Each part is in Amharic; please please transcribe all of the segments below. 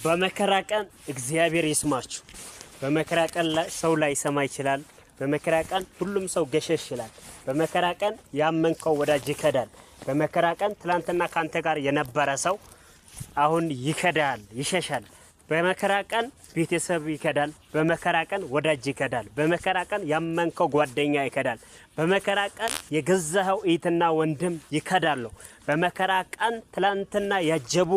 በመከራ ቀን እግዚአብሔር ይስማችሁ። በመከራ ቀን ሰው ላይ ሰማ ይችላል። በመከራ ቀን ሁሉም ሰው ገሸሽ ይላል። በመከራ ቀን ያመንከው ወዳጅ ይከዳል። በመከራ ቀን ትላንትና ካንተ ጋር የነበረ ሰው አሁን ይከዳል፣ ይሸሻል። በመከራ ቀን ቤተሰብ ይከዳል። በመከራ ቀን ወዳጅ ይከዳል። በመከራ ቀን ያመንከው ጓደኛ ይከዳል። በመከራ ቀን የገዛኸው እህትና ወንድም ይከዳሉ። በመከራ ቀን ትላንትና ያጀቡ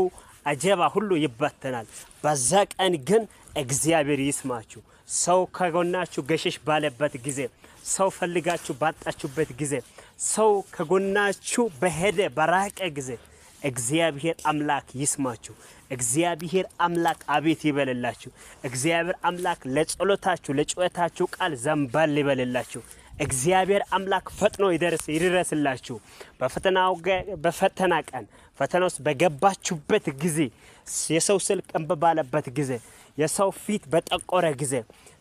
አጀባ ሁሉ ይበተናል። በዛ ቀን ግን እግዚአብሔር ይስማችሁ። ሰው ከጎናችሁ ገሸሽ ባለበት ጊዜ፣ ሰው ፈልጋችሁ ባጣችሁበት ጊዜ፣ ሰው ከጎናችሁ በሄደ በራቀ ጊዜ እግዚአብሔር አምላክ ይስማችሁ። እግዚአብሔር አምላክ አቤት ይበልላችሁ። እግዚአብሔር አምላክ ለጸሎታችሁ ለጩኸታችሁ ቃል ዘንባል ይበልላችሁ። እግዚአብሔር አምላክ ፈጥኖ ይደርስላችሁ። በፈተና ቀን ፈተናውስ በገባችሁበት ጊዜ፣ የሰው ስልክ እምብ ባለበት ጊዜ፣ የሰው ፊት በጠቆረ ጊዜ፣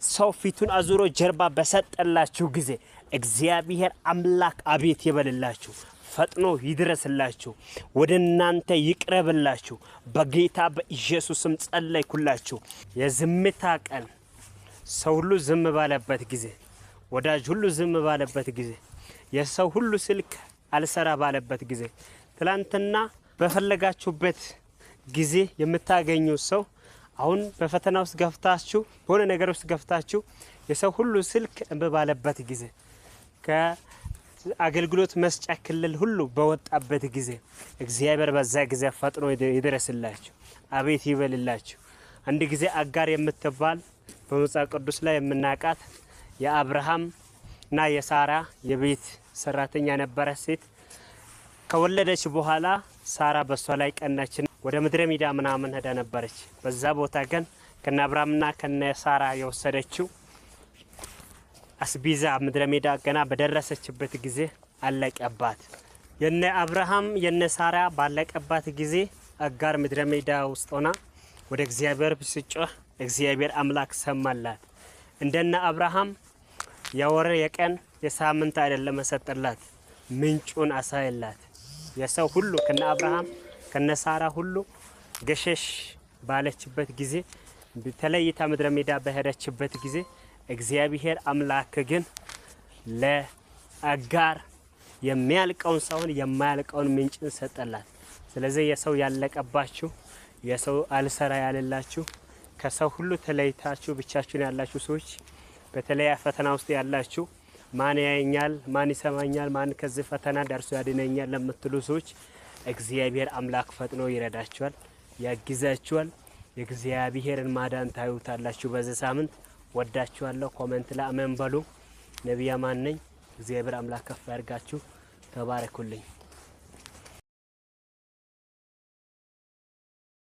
ሰው ፊቱን አዙሮ ጀርባ በሰጠላችሁ ጊዜ እግዚአብሔር አምላክ አቤት ይበልላችሁ። ፈጥኖ ይድረስላችሁ። ወደናንተ ይቅረብላችሁ። በጌታ በኢየሱስም ጸለይኩላችሁ። የዝምታ ቀን ሰው ሁሉ ዝም ባለበት ጊዜ፣ ወዳጅ ሁሉ ዝም ባለበት ጊዜ፣ የሰው ሁሉ ስልክ አልሰራ ባለበት ጊዜ፣ ትላንትና በፈለጋችሁበት ጊዜ የምታገኙ ሰው አሁን በፈተና ውስጥ ገፍታችሁ በሆነ ነገር ውስጥ ገፍታችሁ የሰው ሁሉ ስልክ እምብ ባለበት ጊዜ፣ ከአገልግሎት መስጫ ክልል ሁሉ በወጣበት ጊዜ እግዚአብሔር በዛ ጊዜ ፈጥኖ ይድረስላችሁ። አቤት ይበልላችሁ። አንድ ጊዜ አጋር የምትባል በመጽሐፍ ቅዱስ ላይ የምናቃት የአብርሃም እና የሳራ የቤት ሰራተኛ ነበረ ሴት ከወለደች በኋላ ሳራ በሷ ላይ ቀናች። ወደ ምድረ ሚዳ ምናምን ሄዳ ነበረች። በዛ ቦታ ግን ከነ አብርሃምና ከነ ሳራ የወሰደችው አስቢዛ ምድረ ሚዳ ገና በደረሰችበት ጊዜ አለቀባት። የነ አብርሃም የነ ሳራ ባለቀባት ጊዜ አጋር ምድረ ሚዳ ውስጥ ሆና ወደ እግዚአብሔር ብትጮህ እግዚአብሔር አምላክ ሰማላት። እንደነ አብርሃም የወር የቀን የሳምንት አይደለም መሰጠላት፣ ምንጩን አሳየላት። የሰው ሁሉ ከነ አብርሃም ከነ ሳራ ሁሉ ገሸሽ ባለችበት ጊዜ በተለይታ ምድረ ሜዳ በሄደችበት ጊዜ እግዚአብሔር አምላክ ግን ለአጋር የሚያልቀውን ሳይሆን የማያልቀውን ምንጭን ሰጠላት። ስለዚህ የሰው ያለቀባችሁ፣ የሰው አልሰራ ያለላችሁ፣ ከሰው ሁሉ ተለይታችሁ ብቻችሁን ያላችሁ ሰዎች፣ በተለይ ፈተና ውስጥ ያላችሁ፣ ማን ያየኛል፣ ማን ይሰማኛል፣ ማን ከዚህ ፈተና ደርሶ ያድነኛል ለምትሉ ሰዎች እግዚአብሔር አምላክ ፈጥኖ ይረዳችኋል፣ ያግዛችኋል። የእግዚአብሔርን ማዳን ታዩታላችሁ። በዚህ ሳምንት ወዳችኋለሁ። ኮሜንት ላይ አሜን በሉ። ነብይ አማን ነኝ። እግዚአብሔር አምላክ ከፍ ያርጋችሁ። ተባረኩልኝ።